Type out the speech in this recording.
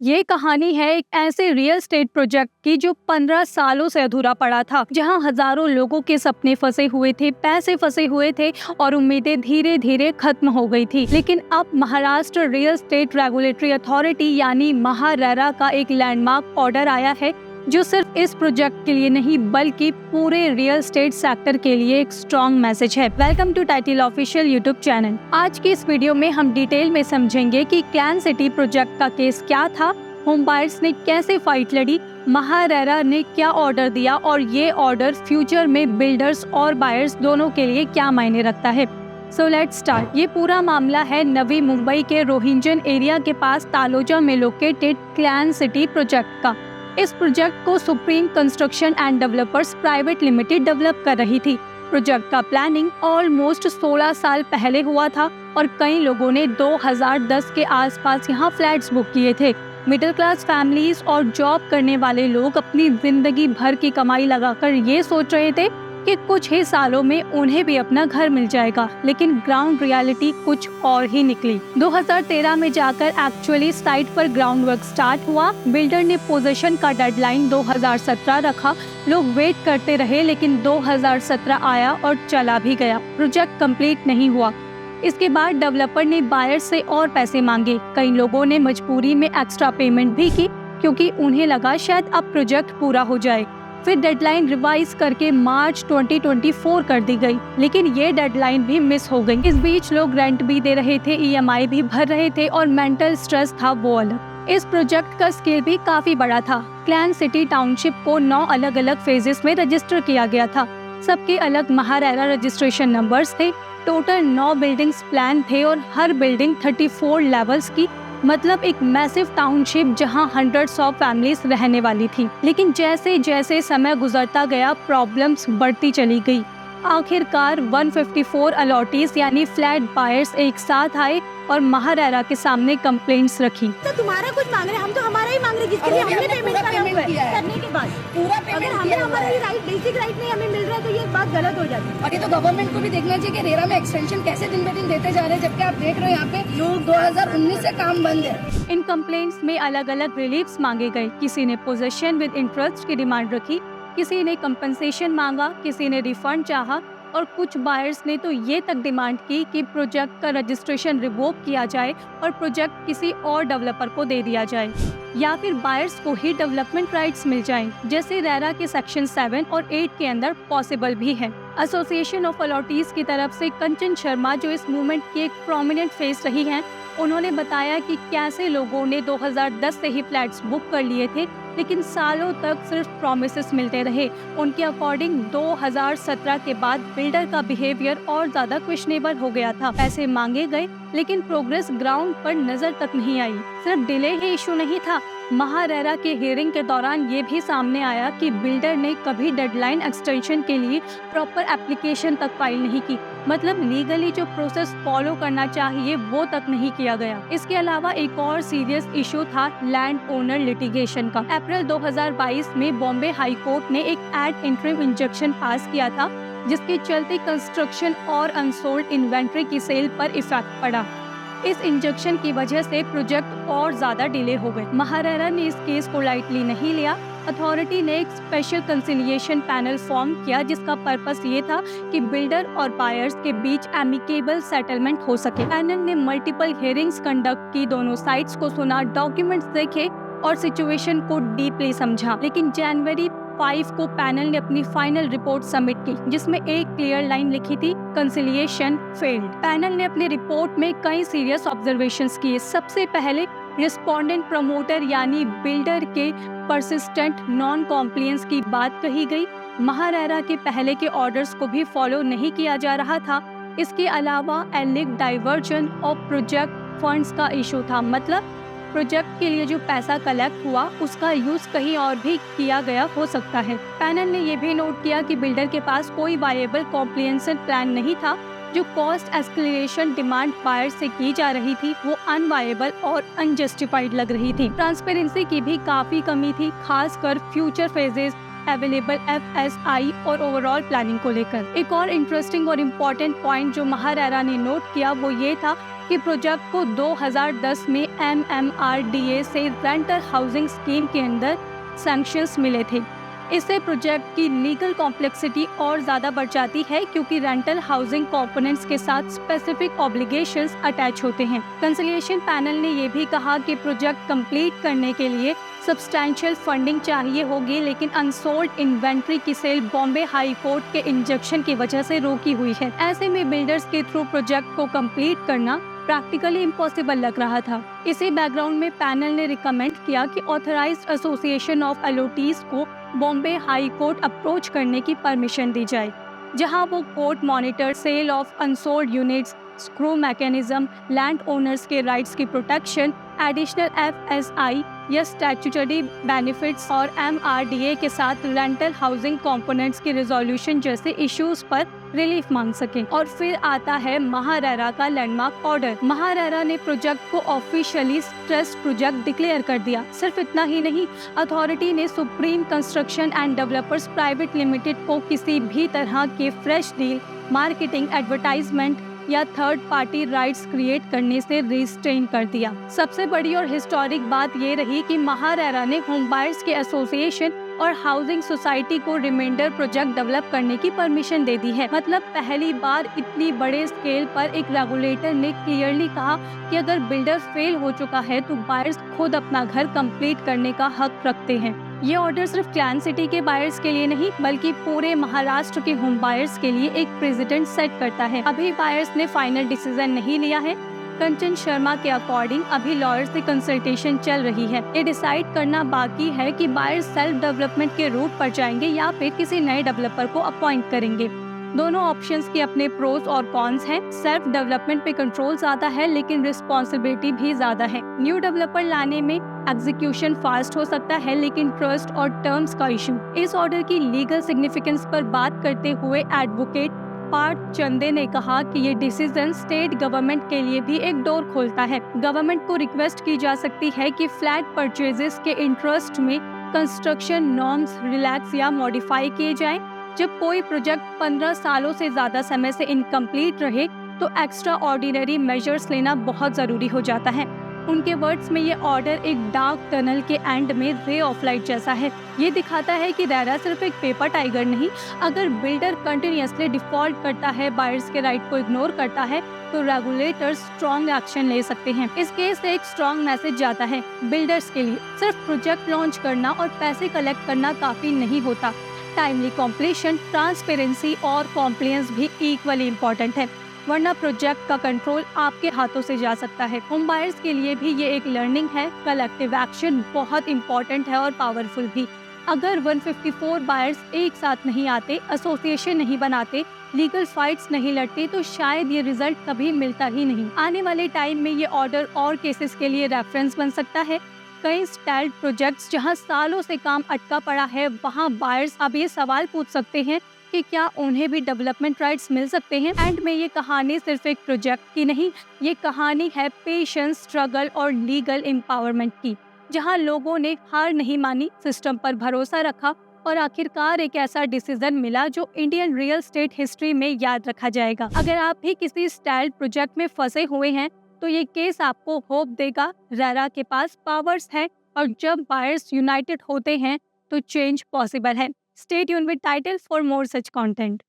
ये कहानी है एक ऐसे रियल एस्टेट प्रोजेक्ट की जो 15 सालों से अधूरा पड़ा था, जहां हजारों लोगों के सपने फंसे हुए थे, पैसे फंसे हुए थे और उम्मीदें धीरे धीरे खत्म हो गई थी। लेकिन अब Maharashtra real estate regulatory authority यानी महारेरा का एक लैंडमार्क ऑर्डर आया है, जो सिर्फ इस प्रोजेक्ट के लिए नहीं बल्कि पूरे रियल एस्टेट सेक्टर के लिए एक स्ट्रॉन्ग मैसेज है। Welcome to title official YouTube channel. आज की इस वीडियो में हम डिटेल में समझेंगे कि क्लैन सिटी प्रोजेक्ट का केस क्या था, होम बायर्स ने कैसे फाइट लड़ी, महारेरा ने क्या ऑर्डर दिया और ये ऑर्डर फ्यूचर में बिल्डर्स और बायर्स दोनों के लिए क्या मायने रखता है। So let's start. ये पूरा मामला है नवी मुंबई के रोहिंजन एरिया के पास तालोजा में लोकेटेड क्लैन सिटी प्रोजेक्ट का। इस प्रोजेक्ट को supreme construction and developers private limited develop कर रही थी। प्रोजेक्ट का प्लानिंग ऑलमोस्ट 16 साल पहले हुआ था और कई लोगों ने 2010 के आसपास यहाँ फ्लैट्स बुक किए थे। मिडिल क्लास फैमिलीज और जॉब करने वाले लोग अपनी जिंदगी भर की कमाई लगाकर ये सोच रहे थे कि कुछ ही सालों में उन्हें भी अपना घर मिल जाएगा, लेकिन ग्राउंड रियलिटी कुछ और ही निकली। 2013 में जाकर एक्चुअली साइट पर ग्राउंड वर्क स्टार्ट हुआ। बिल्डर ने पोजीशन का डेडलाइन 2017 रखा। लोग वेट करते रहे, लेकिन 2017 आया और चला भी गया। प्रोजेक्ट कंप्लीट नहीं हुआ। इसके बाद डेवलपर ने बायर से और पैसे मांगे। कई लोगों ने मजबूरी में एक्स्ट्रा पेमेंट भी की, क्योंकि उन्हें लगा शायद अब प्रोजेक्ट पूरा हो जाए। फिर डेडलाइन रिवाइज करके मार्च 2024 कर दी गई, लेकिन ये डेडलाइन भी मिस हो गई। इस बीच लोग रेंट भी दे रहे थे, EMI भी भर रहे थे और मेंटल स्ट्रेस था वो अलग। इस प्रोजेक्ट का स्केल भी काफी बड़ा था। क्लैन सिटी टाउनशिप को 9 अलग अलग फेजेस में रजिस्टर किया गया था। सबके अलग महारेरा रजिस्ट्रेशन नंबर्स थे। टोटल 9 बिल्डिंग्स प्लान थे और हर बिल्डिंग 34 लेवल्स की, मतलब एक मैसिव टाउनशिप जहां हंड्रेड्स ऑफ फैमिलीज रहने वाली थी। लेकिन जैसे जैसे समय गुजरता गया, प्रॉब्लम्स बढ़ती चली गई। आखिरकार 154 अलॉटीज यानी फ्लैट बायर्स एक साथ आए और महारेरा के सामने कंप्लेंट्स रखी। तो तुम्हारा कुछ मांग रहे, हम तो हमारा ही मांग रहे, जिसके लिए हमने पेमेंट करा हुआ है। करने के बाद पूरा पेमेंट, अगर हमें हमारा ये राइट, बेसिक राइट नहीं हमें मिल रहा है, तो ये बात गलत हो जाती है। और ये तो गवर्नमेंट को भी देखना चाहिए कि रेरा में एक्सटेंशन कैसे दिन ब दिन देते जा रहे हैं, जबकि आप देख रहे हो यहाँ पे लोग 2019 से काम बंद है। इन कंप्लेंट्स में अलग अलग रिलीफ्स मांगे गए। किसी ने पोजेशन विद इंटरेस्ट की डिमांड रखी, किसी ने कंपनसेशन मांगा, किसी ने रिफंड चाहा और कुछ बायर्स ने तो ये तक डिमांड की कि प्रोजेक्ट का रजिस्ट्रेशन रिवोक किया जाए और प्रोजेक्ट किसी और डेवलपर को दे दिया जाए, या फिर बायर्स को ही डेवलपमेंट राइट्स मिल जाएं, जैसे रेरा के सेक्शन 7 और 8 के अंदर पॉसिबल भी है। एसोसिएशन ऑफ अलॉटीज की तरफ से कंचन शर्मा, जो इस मूवमेंट की एक प्रोमिनेंट फेस रही हैं, उन्होंने बताया कि कैसे लोगों ने 2010 से ही फ्लैट्स बुक कर लिए थे, लेकिन सालों तक सिर्फ प्रॉमिसेस मिलते रहे। उनके अकॉर्डिंग 2017 के बाद बिल्डर का बिहेवियर और ज्यादा क्वेश्चनेबल हो गया था। पैसे मांगे गए, लेकिन प्रोग्रेस ग्राउंड पर नजर तक नहीं आई। सिर्फ डिले ही इशू नहीं था, महारेरा के हियरिंग के दौरान ये भी सामने आया कि बिल्डर ने कभी डेडलाइन एक्सटेंशन के लिए प्रॉपर एप्लीकेशन तक फाइल नहीं की, मतलब लीगली जो प्रोसेस फॉलो करना चाहिए वो तक नहीं किया गया। इसके अलावा एक और सीरियस इशू था लैंड ओनर लिटिगेशन का। अप्रैल 2022 में बॉम्बे हाई कोर्ट ने एक एड इंटरिम इंजंक्शन पास किया था, जिसके चलते कंस्ट्रक्शन और अनसोल्ड इन्वेंट्री की सेल पर इफेक्ट पड़ा। इस इंजेक्शन की वजह से प्रोजेक्ट और ज्यादा डिले हो गए। महारेरा ने इस केस को लाइटली नहीं लिया। अथॉरिटी ने एक स्पेशल कंसिलिएशन पैनल फॉर्म किया, जिसका पर्पस ये था कि बिल्डर और बायर्स के बीच एमिकेबल सेटलमेंट हो सके। पैनल ने मल्टीपल हियरिंग्स कंडक्ट की, दोनों साइड्स को सुना, डॉक्यूमेंट्स देखे और सिचुएशन को डीपली समझा। लेकिन जनवरी 5 को पैनल ने अपनी फाइनल रिपोर्ट सबमिट की, जिसमें एक क्लियर लाइन लिखी थी, कंसिलिएशन फेल्ड। पैनल ने अपनी रिपोर्ट में कई सीरियस ऑब्जर्वेशंस किए। सबसे पहले रिस्पोंडेंट प्रमोटर यानी बिल्डर के परसिस्टेंट नॉन कॉम्प्लायंस की बात कही गई। महारेरा के पहले के ऑर्डर्स को भी फॉलो नहीं किया जा रहा था। इसके अलावा एलिक डाइवर्जन ऑफ प्रोजेक्ट फंड्स का इशू था, मतलब प्रोजेक्ट के लिए जो पैसा कलेक्ट हुआ उसका यूज कहीं और भी किया गया हो सकता है। पैनल ने यह भी नोट किया कि बिल्डर के पास कोई वायबल कॉम्प्रिहेंसिव प्लान नहीं था। जो कॉस्ट एस्केलेशन डिमांड बायर से की जा रही थी वो अनवायबल और अनजस्टिफाइड लग रही थी। ट्रांसपेरेंसी की भी काफी कमी थी, खासकर फ्यूचर फेजेस अवेलेबल FSI और ओवरऑल प्लानिंग को लेकर। एक और इंटरेस्टिंग और इम्पोर्टेंट पॉइंट जो महारेरा ने नोट किया वो ये था कि प्रोजेक्ट को 2010 में MMRDA से रेंटल हाउसिंग स्कीम के अंदर सैंक्शंस मिले थे। इससे प्रोजेक्ट की लीगल कॉम्प्लेक्सिटी और ज़्यादा बढ़ जाती है क्योंकि रेंटल हाउसिंग कंपोनेंट्स के साथ स्पेसिफिक ऑब्लिगेशंस अटैच होते हैं। कंसिलिएशन पैनल ने ये भी कहा कि प्रोजेक्ट कंप्लीट करने के लिए सब्सटैंशियल फंडिंग चाहिए होगी, लेकिन अनसोल्ड इन्वेंट्री की सेल बॉम्बे हाई कोर्ट के इंजेक्शन की वजह से रोकी हुई है। ऐसे में बिल्डर्स के थ्रू प्रोजेक्ट को कंप्लीट करना प्रैक्टिकली इम्पॉसिबल लग रहा था। इसी बैकग्राउंड में पैनल ने रिकमेंड किया कि ऑथराइज्ड एसोसिएशन ऑफ एलओटीज को बॉम्बे हाई कोर्ट अप्रोच करने की परमिशन दी जाए, जहां वो court monitor sale of unsold units, escrow mechanism, land owners के राइट्स की प्रोटेक्शन, एडिशनल FSI या स्टैट्यूटरी बेनिफिट्स और MRDA के साथ रेंटल हाउसिंग कंपोनेंट्स की रिजोल्यूशन जैसे इश्यूज पर रिलीफ मांग सकें। और फिर आता है महारेरा का लैंडमार्क ऑर्डर। महारेरा ने प्रोजेक्ट को ऑफिशियली स्ट्रेस्ड प्रोजेक्ट डिक्लेयर कर दिया। सिर्फ इतना ही नहीं, अथॉरिटी ने supreme construction and developers private limited को किसी भी तरह के फ्रेश डील, मार्केटिंग, एडवर्टाइजमेंट या थर्ड पार्टी राइट्स क्रिएट करने से रिस्ट्रेन कर दिया। सबसे बड़ी और हिस्टोरिक बात ये रही कि महारेरा ने होम बायर्स के एसोसिएशन और हाउसिंग सोसाइटी को रिमाइंडर प्रोजेक्ट डेवलप करने की परमिशन दे दी है। मतलब पहली बार इतनी बड़े स्केल पर एक रेगुलेटर ने क्लियरली कहा कि अगर बिल्डर फेल हो चुका है तो बायर्स खुद अपना घर कंप्लीट करने का हक रखते हैं। ये ऑर्डर सिर्फ क्लैन सिटी के बायर्स के लिए नहीं बल्कि पूरे महाराष्ट्र के होम बायर्स के लिए एक प्रेसिडेंट सेट करता है। अभी बायर्स ने फाइनल डिसीजन नहीं लिया है। कंचन शर्मा के अकॉर्डिंग अभी लॉयर से कंसल्टेशन चल रही है। ये डिसाइड करना बाकी है कि बायर्स सेल्फ डेवलपमेंट के रूट पर जाएंगे या फिर किसी नए डेवलपर को अपॉइंट करेंगे। दोनों ऑप्शंस के अपने प्रोस और कॉन्स हैं। सेल्फ डेवलपमेंट पे कंट्रोल ज्यादा है लेकिन रिस्पॉन्सिबिलिटी भी ज्यादा है। न्यू डेवलपर लाने में एग्जीक्यूशन फास्ट हो सकता है लेकिन ट्रस्ट और टर्म्स का इशू। इस ऑर्डर की लीगल सिग्निफिकेंस पर बात करते हुए एडवोकेट पार्थ चंदे ने कहा कि ये डिसीजन स्टेट गवर्नमेंट के लिए भी एक डोर खोलता है। गवर्नमेंट को रिक्वेस्ट की जा सकती है कि फ्लैट परचेजेस के इंटरेस्ट में कंस्ट्रक्शन नॉर्म्स रिलैक्स या मॉडिफाई किए जाएं। जब कोई प्रोजेक्ट 15 सालों से ज्यादा समय से इनकम्प्लीट रहे तो एक्स्ट्रा ऑर्डिनरी मेजर्स लेना बहुत जरूरी हो जाता है। उनके वर्ड्स में ये ऑर्डर एक डार्क टनल के एंड में रे ऑफ लाइट जैसा है। ये दिखाता है कि रेरा सिर्फ एक पेपर टाइगर नहीं, अगर बिल्डर कंटिन्यूअसली डिफॉल्ट करता है, बायर्स के राइट को इग्नोर करता है तो रेगुलेटर्स स्ट्रॉन्ग एक्शन ले सकते हैं। इस केस से एक स्ट्रॉन्ग मैसेज जाता है बिल्डर्स के लिए, सिर्फ प्रोजेक्ट लॉन्च करना और पैसे कलेक्ट करना काफी नहीं होता। टाइमली कॉम्प्लीशन, ट्रांसपेरेंसी और कॉम्प्लायंस भी इक्वली इम्पोर्टेंट है, वरना प्रोजेक्ट का कंट्रोल आपके हाथों से जा सकता है। होम बायर्स के लिए भी ये एक लर्निंग है। कलेक्टिव एक्शन बहुत इम्पोर्टेंट है और पावरफुल भी। अगर 154 बायर्स एक साथ नहीं आते, एसोसिएशन नहीं बनाते, लीगल फाइट्स नहीं लड़ते तो शायद ये रिजल्ट कभी मिलता ही नहीं। आने वाले टाइम में ये ऑर्डर और केसेस के लिए रेफरेंस बन सकता है। कई स्टैल्ड प्रोजेक्ट्स जहां सालों से काम अटका पड़ा है, वहां बायर्स अब ये सवाल पूछ सकते हैं कि क्या उन्हें भी डेवलपमेंट राइट्स मिल सकते हैं। एंड में ये कहानी सिर्फ एक प्रोजेक्ट की नहीं, ये कहानी है पेशेंस, स्ट्रगल और लीगल एम्पावरमेंट की, जहां लोगों ने हार नहीं मानी, सिस्टम पर भरोसा रखा और आखिरकार एक ऐसा डिसीजन मिला जो इंडियन रियल एस्टेट हिस्ट्री में याद रखा जाएगा। अगर आप भी किसी स्टैल्ड प्रोजेक्ट में फंसे हुए हैं तो ये केस आपको होप देगा। रेरा के पास पावर्स है और जब बायर्स यूनाइटेड होते हैं तो चेंज पॉसिबल है। Stay tuned with Title for more such content.